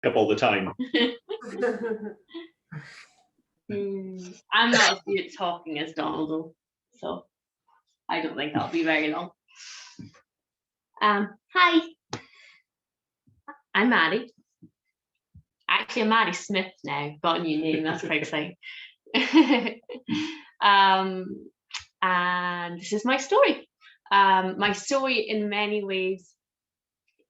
up all the time. I'm not as good at talking as Donald, though, so I don't think that'll be very long. Hi, I'm Maddie. Actually, I'm Maddie Smith now. Got a new name. That's quite exciting. And this is my story. My story, in many ways,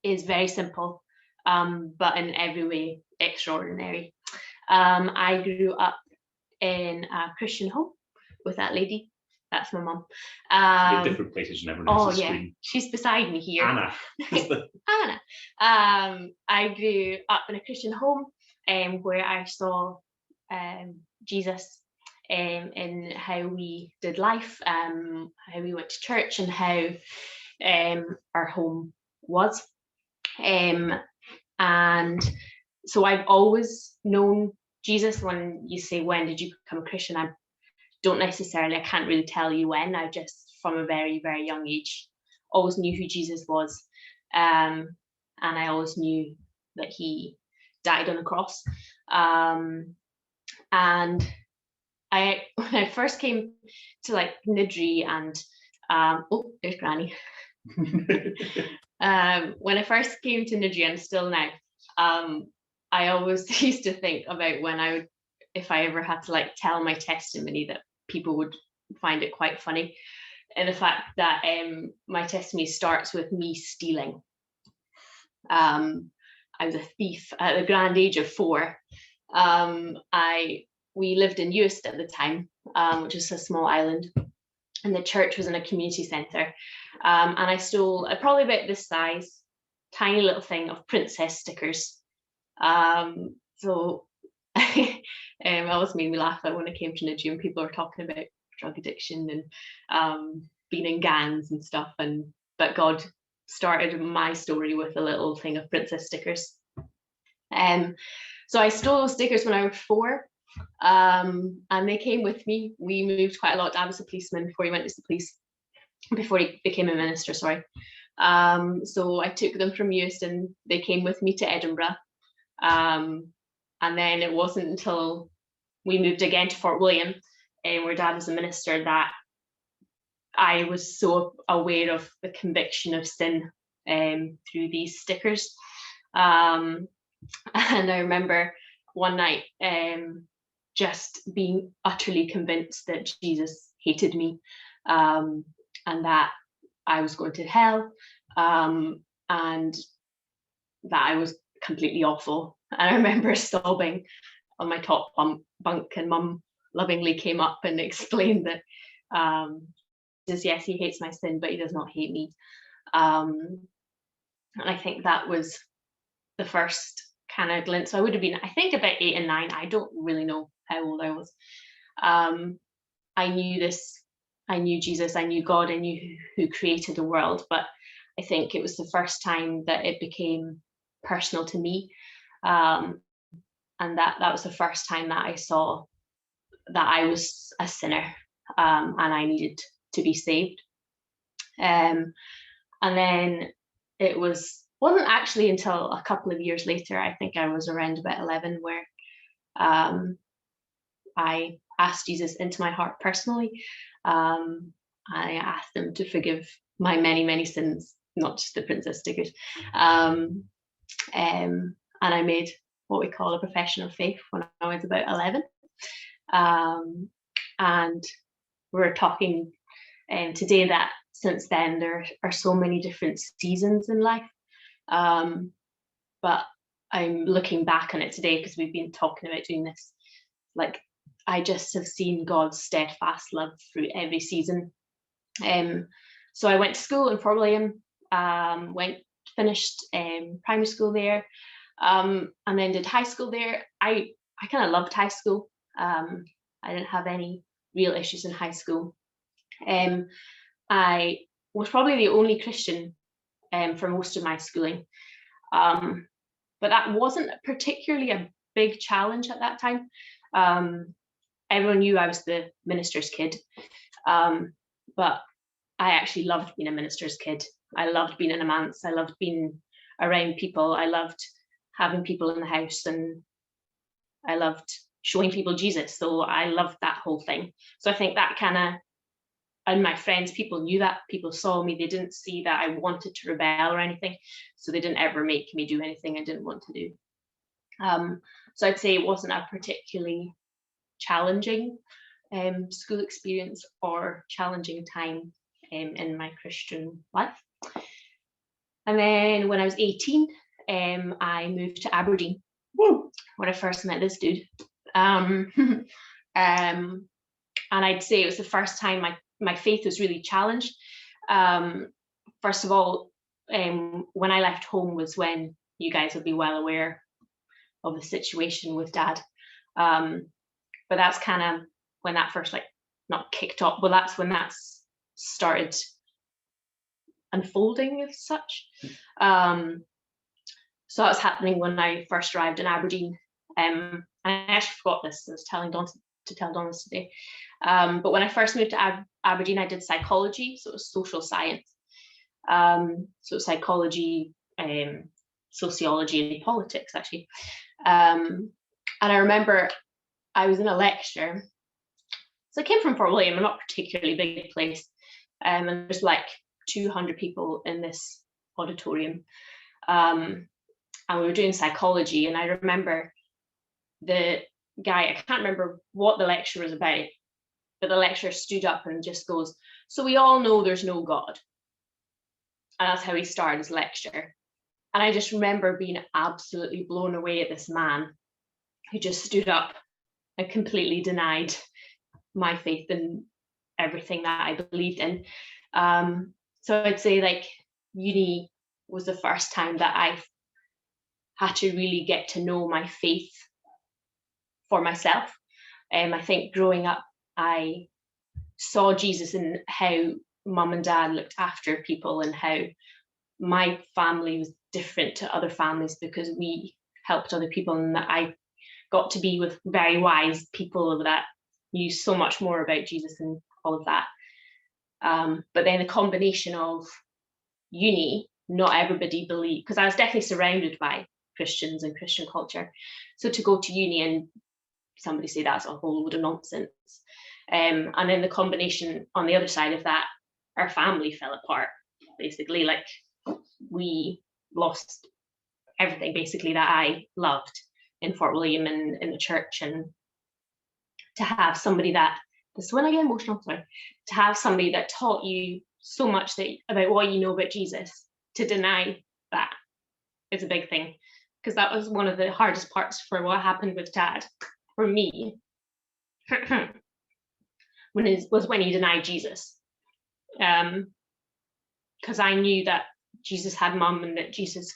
is very simple, but in every way extraordinary. I grew up in a Christian home with that lady. That's my mum. Different places you never Oh notice. yeah, she's beside me here. Anna. Anna. I grew up in a Christian home where I saw Jesus in how we did life, how we went to church, and how our home was. And so I've always known Jesus. When you say, when did you become a Christian? I can't really tell you when. I just, from a very, very young age, always knew who Jesus was. And I always knew that he died on the cross. And when I first came to Niddrie and, oh, there's Granny. When I first came to Niddrie, and still now, I always used to think about if I ever had to tell my testimony, that people would find it quite funny. And the fact that my testimony starts with me stealing. I was a thief at the grand age of 4. We lived in Uist at the time, which is a small island, and the church was in a community centre. And I stole probably about this size, tiny little thing of princess stickers. So it always made me laugh when I came to Niddrie and people were talking about drug addiction and being in gangs and stuff. But God started my story with a little thing of princess stickers. So I stole those stickers when I was 4. And they came with me. We moved quite a lot. Dad was a policeman before he went to the police, before he became a minister, sorry. So I took them from Uist and they came with me to Edinburgh. And then it wasn't until we moved again to Fort William, where Dad was a minister, that I was so aware of the conviction of sin through these stickers. And I remember one night just being utterly convinced that Jesus hated me, and that I was going to hell, and that I was completely awful. And I remember sobbing on my top bunk, and Mum lovingly came up and explained that yes, he hates my sin, but he does not hate me. And I think that was the first kind of glimpse. I would have been, I think, about 8 and 9. I don't really know how old I was. I knew Jesus, I knew God, I knew who created the world, but I think it was the first time that it became personal to me. And that was the first time that I saw that I was a sinner, and I needed to be saved. And then it wasn't actually until a couple of years later, I think I was around about 11, where I asked Jesus into my heart personally. I asked him to forgive my many, many sins, not just the princess stickers. And I made what we call a profession of faith when I was about 11. And we're talking today that since then there are so many different seasons in life. But I'm looking back on it today, because we've been talking about doing this, I just have seen God's steadfast love through every season. So I went to school in Fort William, finished primary school there, and then did high school there. I kind of loved high school. I didn't have any real issues in high school. I was probably the only Christian for most of my schooling. But that wasn't particularly a big challenge at that time. Everyone knew I was the minister's kid, but I actually loved being a minister's kid. I loved being in a manse. I loved being around people. I loved having people in the house, and I loved showing people Jesus. So I loved that whole thing. So I think that kind of, and my friends, people knew that, people saw me, they didn't see that I wanted to rebel or anything. So they didn't ever make me do anything I didn't want to do. So I'd say it wasn't a particularly challenging school experience or challenging time in my Christian life. And then when I was 18, I moved to Aberdeen. Woo. When I first met this dude. And I'd say it was the first time my faith was really challenged. First of all, when I left home was when you guys will be well aware of the situation with Dad. But that's kind of when that first, like, not kicked off, but that's when that's started unfolding as such. So that was happening when I first arrived in Aberdeen. And I actually forgot this. I was telling Dawn to tell Dawn this today. But when I first moved to Aberdeen, I did psychology, so it was social science. So psychology, sociology, and politics, actually. And I remember I was in a lecture. So I came from Fort William, a not particularly big place. And there's like 200 people in this auditorium. And we were doing psychology, and I remember the guy, I can't remember what the lecture was about, but the lecturer stood up and just goes, "So we all know there's no God." And that's how he started his lecture. And I just remember being absolutely blown away at this man who just stood up and completely denied my faith and everything that I believed in. So I'd say, like, uni was the first time that I had to really get to know my faith for myself. I think growing up, I saw Jesus in how mum and dad looked after people, and how my family was different to other families because we helped other people, and that I got to be with very wise people that knew so much more about Jesus and all of that. But then the combination of uni, not everybody believed, because I was definitely surrounded by Christians and Christian culture. So to go to uni and somebody say that's a whole load of nonsense. And then the combination on the other side of that, our family fell apart, basically. Like, we lost everything basically that I loved in Fort William and in the church. And to have somebody that, this is when I get emotional, sorry, to have somebody that taught you so much that about what you know about Jesus, to deny that is a big thing. Because that was one of the hardest parts for what happened with Dad, for me, when he denied Jesus. Because I knew that Jesus had mum and that Jesus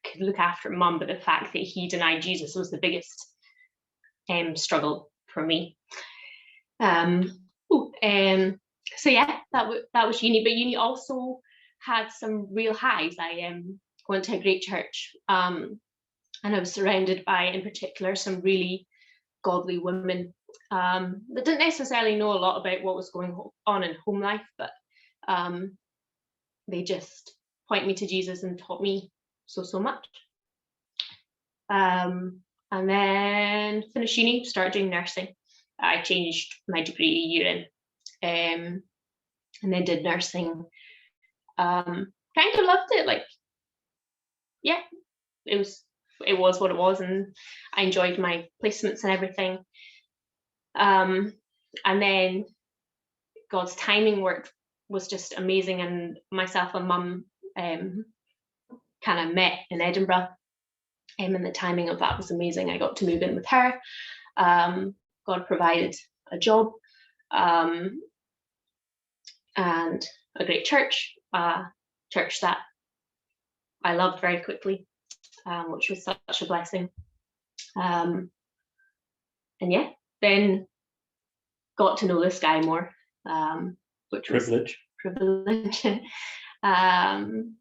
could look after mum, but the fact that he denied Jesus was the biggest struggle for me. So yeah, that was uni, but uni also had some real highs. I went to a great church, and I was surrounded by, in particular, some really godly women that didn't necessarily know a lot about what was going on in home life, but they just point me to Jesus and taught me so much. And then finished uni, started doing nursing. I changed my degree a year in, and then did nursing. Kind of loved it. Like, yeah, it was what it was, and I enjoyed my placements and everything. And then God's timing work was just amazing, and myself and mum kind of met in Edinburgh, and the timing of that was amazing. I got to move in with her. God provided a job, and a great church that I loved very quickly, which was such a blessing. And yeah, then got to know this guy more, which was privilege. And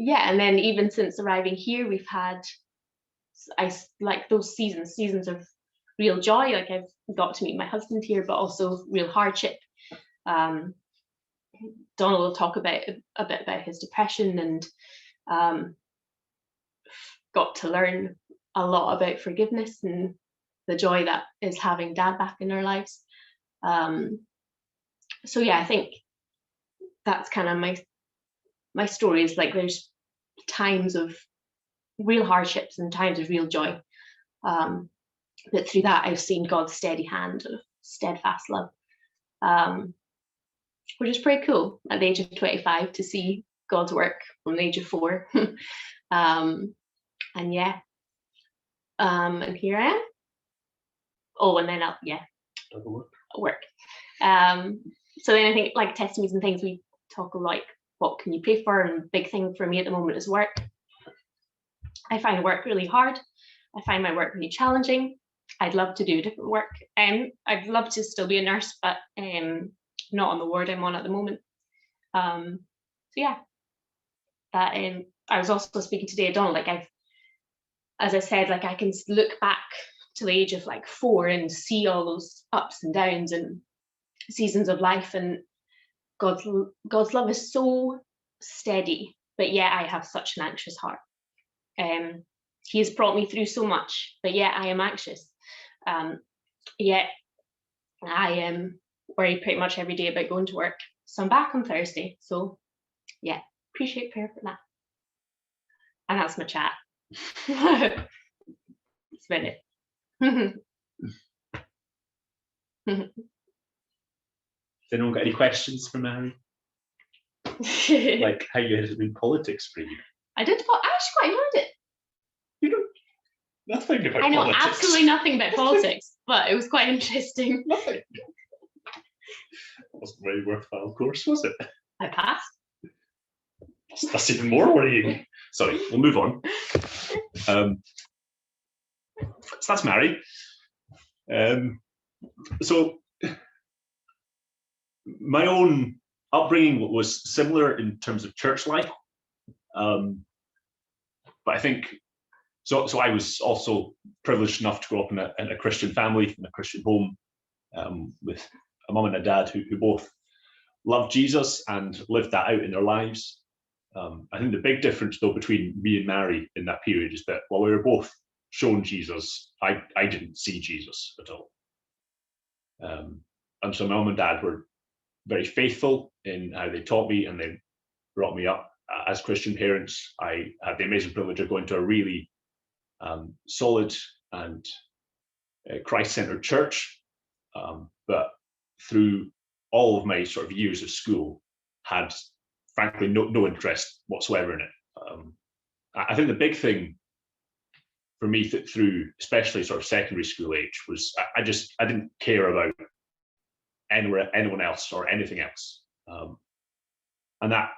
yeah, and then even since arriving here, we've had, I like those seasons of real joy. Like, I've got to meet my husband here, but also real hardship. Donald will talk a bit about his depression, and got to learn a lot about forgiveness and the joy that is having Dad back in our lives. So yeah, I think that's kind of my story, is like there's times of real hardships and times of real joy. But through that, I've seen God's steady hand of steadfast love, which is pretty cool at the age of 25 to see God's work from the age of 4. And yeah, and here I am. Oh, and then work. So then I think like testimonies and things, we talk like what can you pray for, and big thing for me at the moment is work. I find work really hard. I find my work really challenging. I'd love to do different work. I'd love to still be a nurse, but not on the ward I'm on at the moment. So yeah, that I was also speaking today at Donald, like as I said, like I can look back to the age of like 4 and see all those ups and downs and seasons of life, and God's love is so steady, but yet I have such an anxious heart. He has brought me through so much, but yet I am anxious. Yet I am worried pretty much every day about going to work. So I'm back on Thursday. So yeah, appreciate prayer for that. And that's my chat. It's been it. Has anyone got any questions for Mary? Like how you had it in politics for you? I actually quite enjoyed it. You know nothing about I know politics. absolutely nothing about politics, but it was quite interesting. Nothing. It wasn't a very worthwhile course, was it? I passed. That's even more worrying. Sorry, we'll move on. So that's Mary. So my own upbringing was similar in terms of church life, but I think so. I was also privileged enough to grow up in a Christian family, in a Christian home, with a mum and a dad who both loved Jesus and lived that out in their lives. I think the big difference, though, between me and Mary in that period is that while we were both shown Jesus, I didn't see Jesus at all. And so my mum and dad were very faithful in how they taught me and they brought me up as Christian parents. I had the amazing privilege of going to a really solid and Christ-centered church, but through all of my sort of years of school had frankly no interest whatsoever in it. I think the big thing for me through especially sort of secondary school age was I didn't care about anyone else or anything else, and that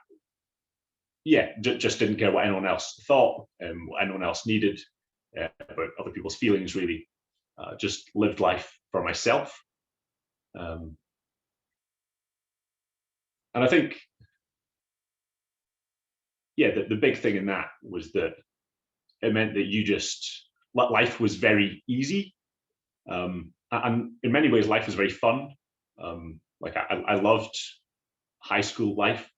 just didn't care what anyone else thought and what anyone else needed, about other people's feelings really. Just lived life for myself, and I think the big thing in that was that it meant that life was very easy, and in many ways life was very fun. Like I loved high school life,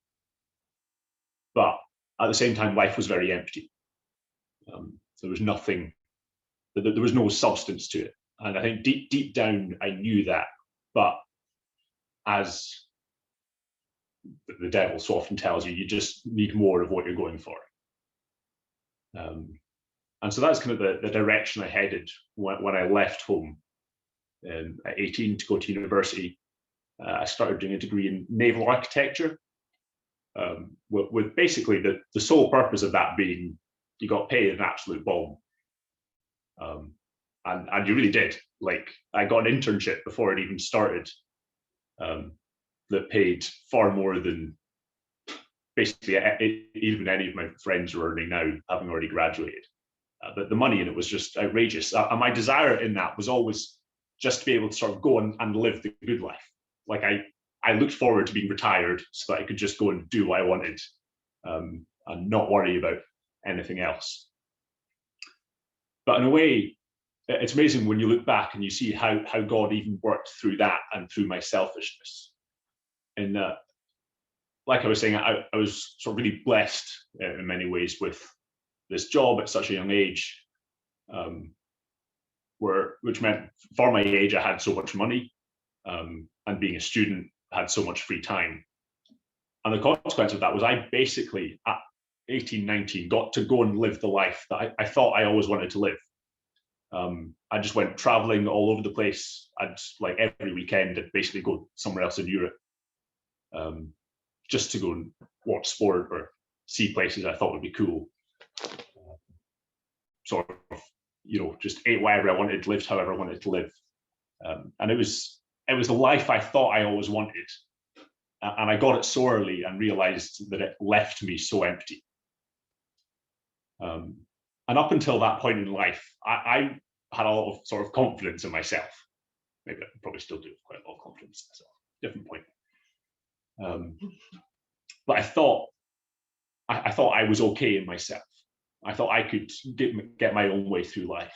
but at the same time life was very empty. There was nothing, there was no substance to it, and I think deep down I knew that, but as the devil so often tells you, you just need more of what you're going for. And so that's kind of the direction I headed when I left home at 18 to go to university. I started doing a degree in naval architecture, with basically the sole purpose of that being you got paid an absolute bomb. And you really did. Like I got an internship before it even started, that paid far more than basically even any of my friends are earning now, having already graduated. But the money in it was just outrageous. And my desire in that was always just to be able to sort of go and live the good life. Like I looked forward to being retired so that I could just go and do what I wanted, and not worry about anything else. But in a way, it's amazing when you look back and you see how God even worked through that and through my selfishness. And like I was saying, I was sort of really blessed in many ways with this job at such a young age, which meant for my age I had so much money, and being a student had so much free time. And the consequence of that was I basically at 18, 19 got to go and live the life that I thought I always wanted to live. I just went traveling all over the place. I'd like every weekend I'd basically go somewhere else in Europe, just to go and watch sport or see places I thought would be cool. Sort of, just ate whatever I wanted, lived however I wanted to live. And it was the life I thought I always wanted. And I got it so early and realized that it left me so empty. And up until that point in life, I had a lot of sort of confidence in myself. Maybe I probably still do have quite a lot of confidence in myself. Different point. But I thought I was okay in myself. I thought I could get my own way through life.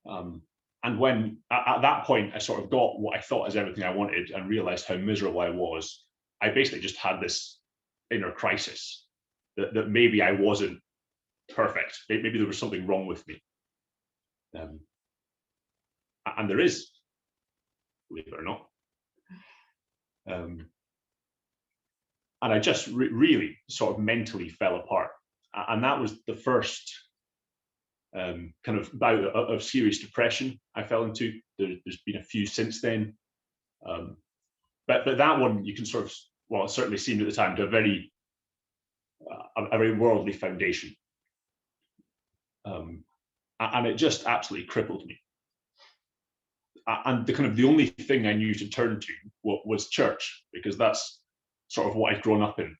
And when at that point I sort of got what I thought is everything I wanted and realized how miserable I was, I basically just had this inner crisis that maybe I wasn't perfect. Maybe there was something wrong with me. And there is, believe it or not. And I just really sort of mentally fell apart. And that was the first kind of bout of serious depression I fell into. There's been a few since then. But that one, you can sort of, well, it certainly seemed at the time to a very worldly foundation. And it just absolutely crippled me. And the only thing I knew to turn to was church, because that's sort of what I'd grown up in.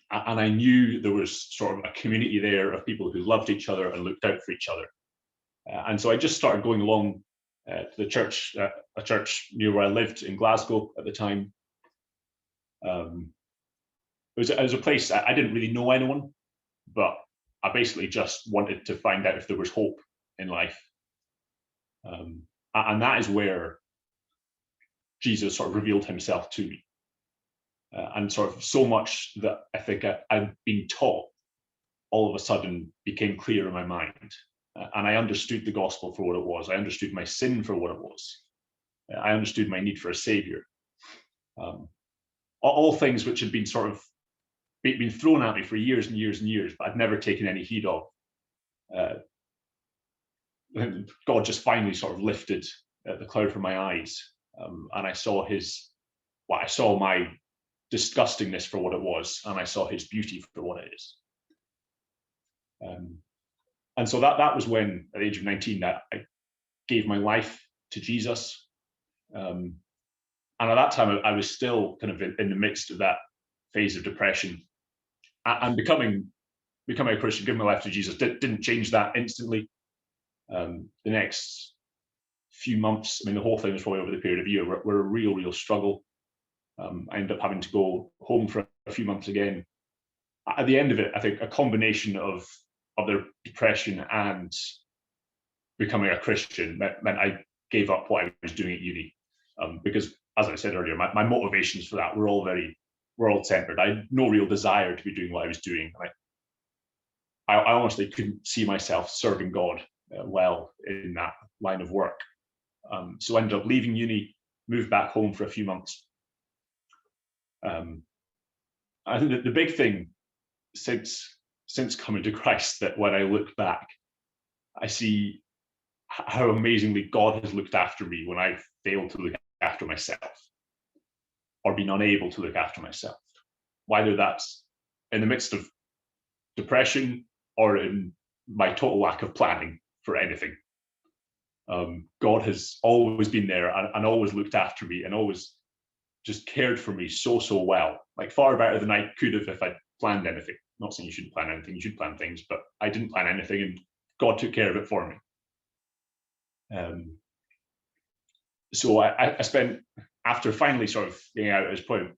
And I knew there was sort of a community there of people who loved each other and looked out for each other. And so I just started going along to the church, a church near where I lived in Glasgow at the time. It was a place I didn't really know anyone, but I basically just wanted to find out if there was hope in life. And that is where Jesus sort of revealed himself to me. And sort of so much that I think I'd been taught all of a sudden became clear in my mind. And I understood the gospel for what it was. I understood my sin for what it was. I understood my need for a savior. All things which had been sort of been thrown at me for years and years and years, but I'd never taken any heed of. God just finally sort of lifted the cloud from my eyes, and I saw I saw my disgustingness for what it was, and I saw his beauty for what it is. And so that was when, at the age of 19, that I gave my life to Jesus. And at that time, I was still kind of in the midst of that phase of depression. And becoming a Christian, giving my life to Jesus, didn't change that instantly. The next few months, I mean, the whole thing was probably over the period of a year, were a real struggle. I ended up having to go home for a few months again. At the end of it, I think a combination of the depression and becoming a Christian meant I gave up what I was doing at uni, because, as I said earlier, my motivations for that were all very world-centered. I had no real desire to be doing what I was doing. I honestly couldn't see myself serving God well in that line of work. So I ended up leaving uni, moved back home for a few months. I think that the big thing since coming to Christ, that when I look back, I see how amazingly God has looked after me when I failed to look after myself, or been unable to look after myself, whether that's in the midst of depression or in my total lack of planning for anything. God has always been there and always looked after me and always just cared for me so well, like far better than I could have if I'd planned anything. Not saying you shouldn't plan anything, you should plan things, but I didn't plan anything and God took care of it for me. So I spent, after finally sort of getting out at this point,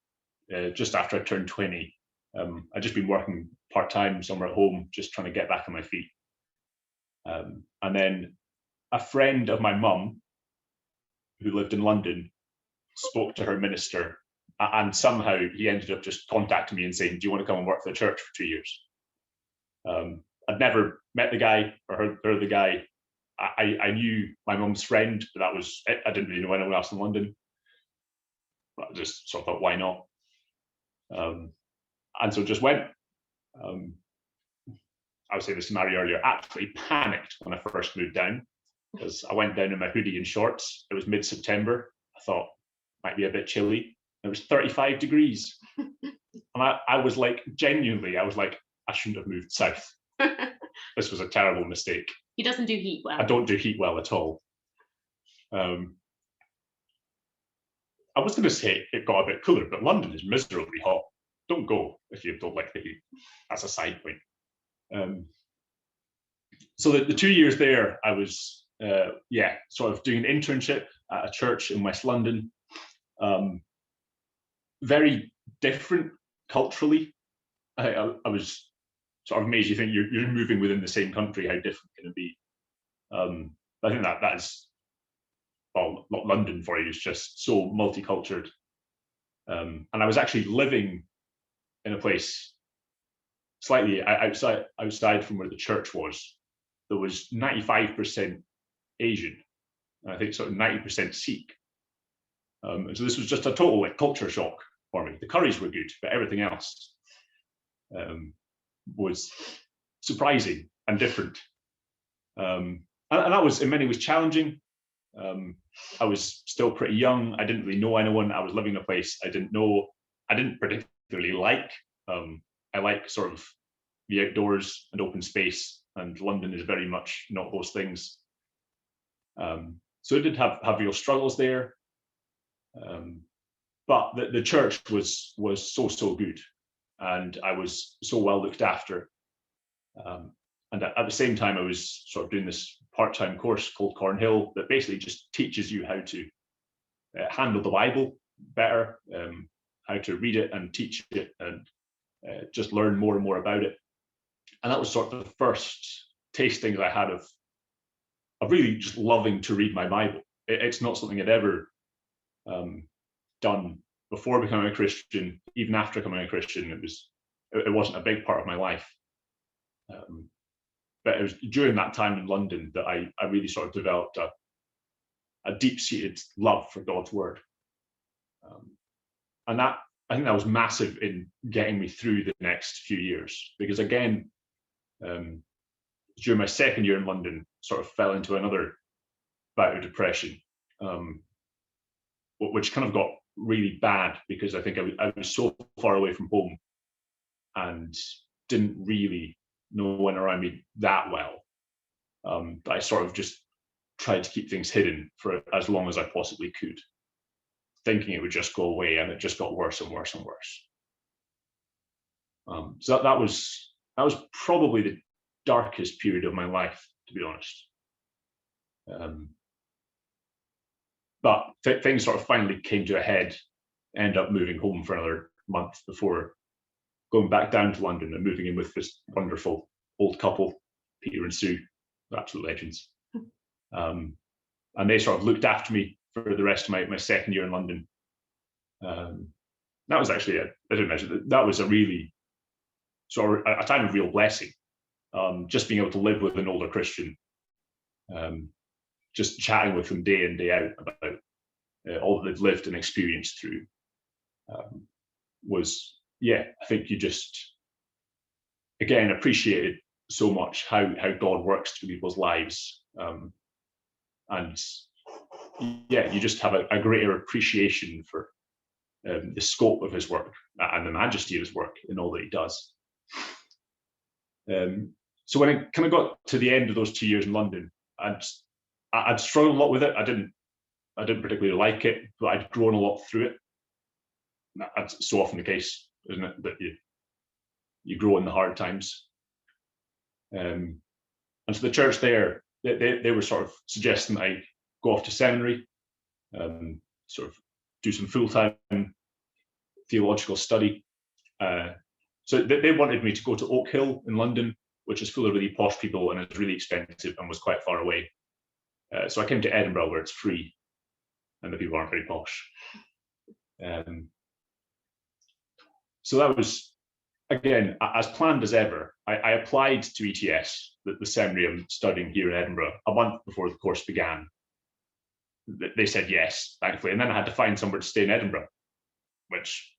just after I turned 20, I'd just been working part-time somewhere at home, just trying to get back on my feet. And then a friend of my mum, who lived in London, spoke to her minister, and somehow he ended up just contacting me and saying, do you want to come and work for the church for 2 years? I'd never met the guy or heard the guy. I knew my mum's friend, but that was it. I didn't really know anyone else in London. But I just sort of thought, why not? And so just went. I was saying this to Mary earlier, absolutely panicked when I first moved down, because I went down in my hoodie and shorts. It was mid-September. I thought, might be a bit chilly. It was 35 degrees. And I was like, genuinely, I was like, I shouldn't have moved south. This was a terrible mistake. He doesn't do heat well. I don't do heat well at all. I was going to say it got a bit cooler, but London is miserably hot. Don't go if you don't like the heat. That's a side point. So the 2 years there, I was, sort of doing an internship at a church in West London. Very different culturally. I was sort of amazed. You think you're moving within the same country, how different can it be? I think that is, well, not London for you. It's just so multicultural. And I was actually living in a place slightly outside from where the church was. There was 95% Asian, and I think sort of 90% Sikh. And so this was just a total like culture shock for me. The curries were good, but everything else was surprising and different. And that was in many ways challenging. I was still pretty young. I didn't really know anyone. I was living in a place I didn't particularly like. I like sort of the outdoors and open space, and London is very much not those things. So I did have real struggles there. But the church was so good, and I was so well looked after. And at the same time, I was sort of doing this part-time course called Cornhill that basically just teaches you how to handle the Bible better, how to read it and teach it, and just learn more and more about it. And that was sort of the first tastings I had of really just loving to read my Bible. It's not something I'd ever done before becoming a Christian. Even after becoming a Christian, it wasn't a big part of my life. But it was during that time in London that I really sort of developed a deep-seated love for God's word. And that, I think that was massive in getting me through the next few years, because again, during my second year in London, sort of fell into another bout of depression, which kind of got really bad because I think I was so far away from home and didn't really know one around me that well. That I sort of just tried to keep things hidden for as long as I possibly could, thinking it would just go away, and it just got worse and worse and worse. So that was probably the darkest period of my life, to be honest. But things sort of finally came to a head. Ended up moving home for another month before going back down to London and moving in with this wonderful old couple, Peter and Sue, absolute legends. And they sort of looked after me for the rest of my second year in London. That was actually, I didn't mention that was a really sort of a time of real blessing. Just being able to live with an older Christian, just chatting with them day in, day out about all that they've lived and experienced through, was, I think you just, again, appreciated so much how God works through people's lives. And you just have a greater appreciation for the scope of his work and the majesty of his work in all that he does. So when I kind of got to the end of those 2 years in London, I'd struggled a lot with it. I didn't particularly like it, but I'd grown a lot through it. That's so often the case, isn't it? That you grow in the hard times. And so the church there, they were sort of suggesting that I go off to seminary, sort of do some full-time theological study. So they wanted me to go to Oak Hill in London, which is full of really posh people and is really expensive and was quite far away. So I came to Edinburgh, where it's free and the people aren't very posh. So that was, again, as planned as ever, I applied to ETS, the seminary I'm studying here in Edinburgh, a month before the course began. They said yes, thankfully, and then I had to find somewhere to stay in Edinburgh, which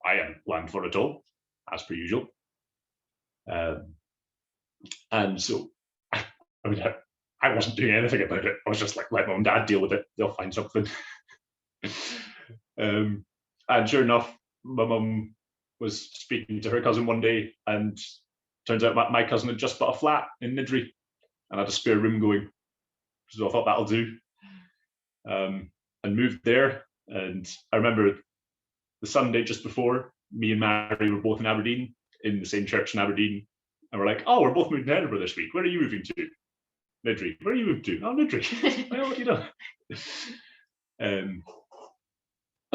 I hadn't planned for at all, as per usual. And so, I wasn't doing anything about it. I was just like, let mum and dad deal with it. They'll find something. And sure enough, my mum was speaking to her cousin one day, and turns out my cousin had just bought a flat in Niddrie and had a spare room going. So I thought that'll do. And moved there. And I remember the Sunday just before, me and Mary were both in Aberdeen, in the same church in Aberdeen. And we're like, oh, we're both moving to Edinburgh this week. Where are you moving to? Niddrie. Where are you moving to? Oh, Niddrie. Well, what do you know? And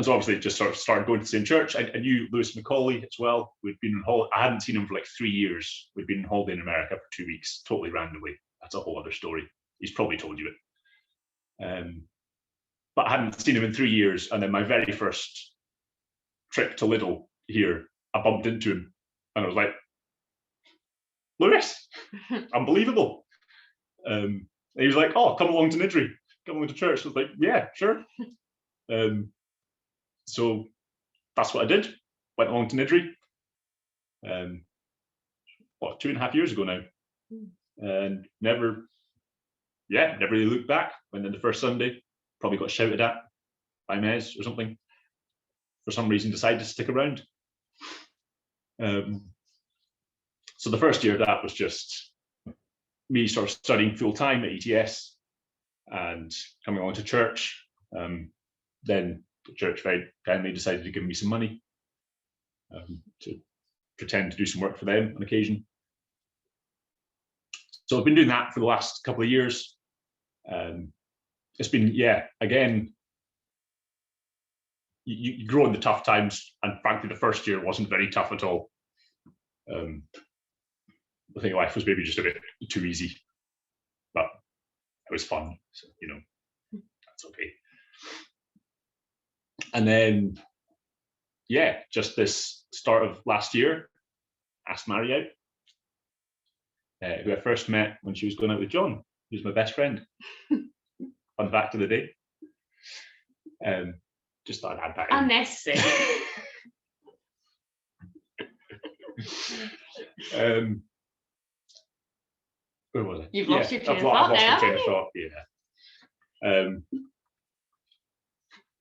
so obviously just sort of started going to the same church. I knew Lewis Macaulay as well. We'd been on holiday. I hadn't seen him for like 3 years. We'd been on holiday in America for 2 weeks, totally randomly. That's a whole other story. He's probably told you it. But I hadn't seen him in 3 years. And then my very first trip to Lidl here, I bumped into him and I was like, Lewis, unbelievable. And he was like, oh, come along to Niddrie, come along to church. I was like, yeah, sure. So that's what I did. Went along to Niddrie. 2.5 years ago now, and never really looked back. Went in the first Sunday, probably got shouted at by Mez or something. For some reason, decided to stick around. So the first year of that was just me sort of studying full time at ETS and coming along to church. Then the church very kindly decided to give me some money to pretend to do some work for them on occasion. So I've been doing that for the last couple of years. It's been, again, you grow in the tough times, and frankly, the first year wasn't very tough at all. I think life was maybe just a bit too easy, but it was fun, so, that's okay. And then, just this start of last year, asked Mary out, who I first met when she was going out with John, who's my best friend. Fun fact of the day. Just thought I'd add that in. Unnecessary. Where was it? You've lost your train of thought now. I've lost my train of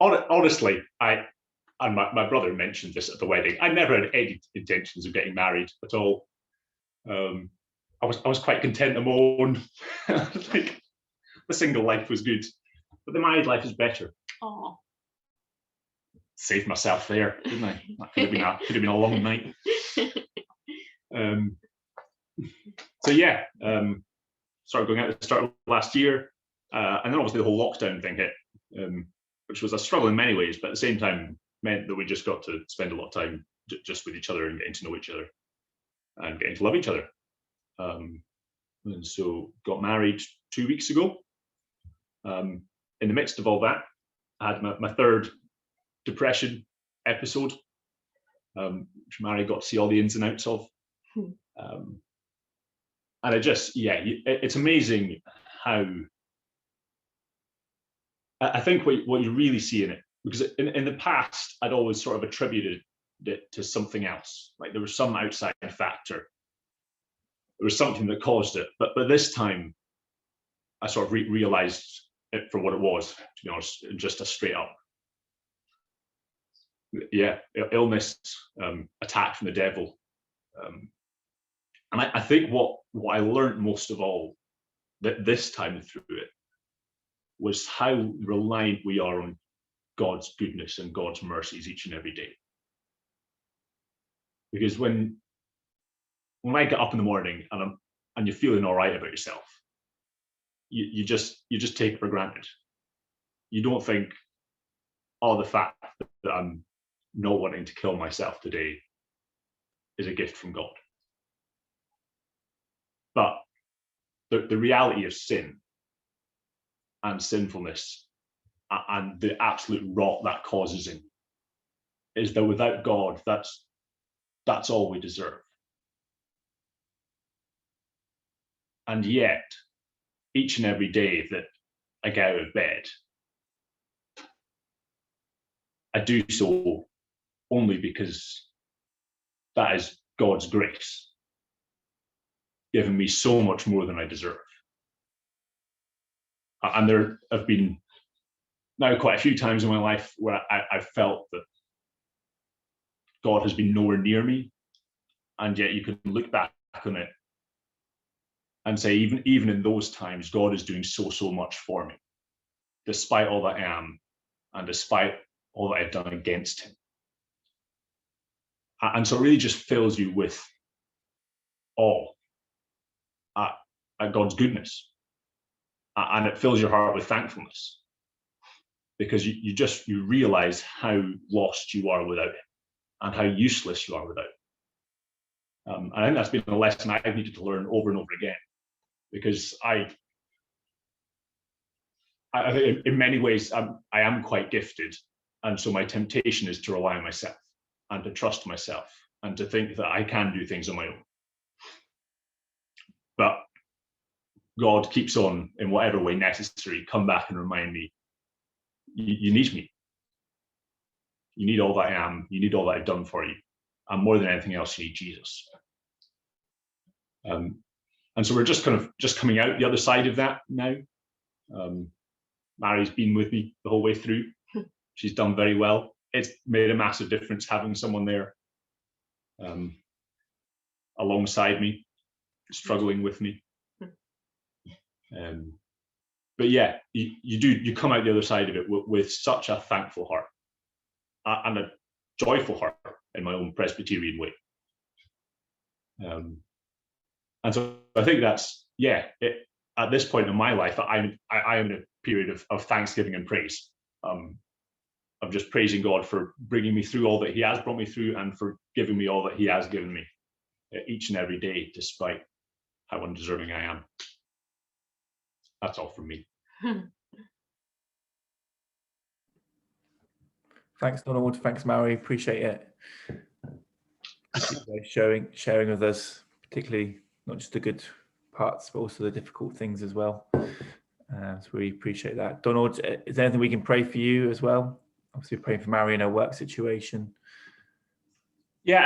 thought, honestly, my brother mentioned this at the wedding. I never had any intentions of getting married at all. I was quite content on my own. Like, the single life was good, but the married life is better. Oh, saved myself there, didn't I? That could have been a long night. Started going out at the start of last year, and then obviously the whole lockdown thing hit, which was a struggle in many ways, but at the same time meant that we just got to spend a lot of time just with each other and getting to know each other and getting to love each other. And so got married 2 weeks ago. In the midst of all that, I had my third depression episode, which Mary got to see all the ins and outs of. And it's amazing how, I think what you really see in it, because in the past, I'd always sort of attributed it to something else. Like there was some outside factor. There was something that caused it. But this time, I sort of realized it for what it was, to be honest, just a straight up, illness, attack from the devil. And I think what I learned most of all this time through it was how reliant we are on God's goodness and God's mercies each and every day. Because when I get up in the morning and you're feeling all right about yourself, you just take it for granted. You don't think, the fact that I'm not wanting to kill myself today is a gift from God. But the reality of sin and sinfulness and the absolute rot that causes in is that without God, that's that's all we deserve. And yet, each and every day that I get out of bed, I do so only because that is God's grace, giving me so much more than I deserve. And there have been now quite a few times in my life where I felt that God has been nowhere near me, and yet you can look back on it and say, even in those times, God is doing so much for me, despite all that I am, and despite all that I've done against him. And so it really just fills you with awe at God's goodness. And it fills your heart with thankfulness, because you realize how lost you are without him and how useless you are without him. I think that's been a lesson I've needed to learn over and over again, because I think in many ways I am quite gifted, and so my temptation is to rely on myself and to trust myself and to think that I can do things on my own. But God keeps on, in whatever way necessary, come back and remind me, you need me. You need all that I am. You need all that I've done for you. And more than anything else, you need Jesus. And so we're just coming out the other side of that now. Mary's been with me the whole way through. She's done very well. It's made a massive difference having someone there alongside me, struggling with me. But yeah, you come out the other side of it with such a thankful heart and a joyful heart in my own Presbyterian way. And so I think that's, at this point in my life, I am in a period of thanksgiving and praise. Of just praising God for bringing me through all that he has brought me through, and for giving me all that he has given me each and every day, despite how undeserving I am. That's all from me. Thanks, Donald. Thanks, Mary. Appreciate it. Sharing with us, particularly not just the good parts, but also the difficult things as well. So we appreciate that. Donald, is there anything we can pray for you as well? Obviously, praying for Mary in her work situation. Yeah,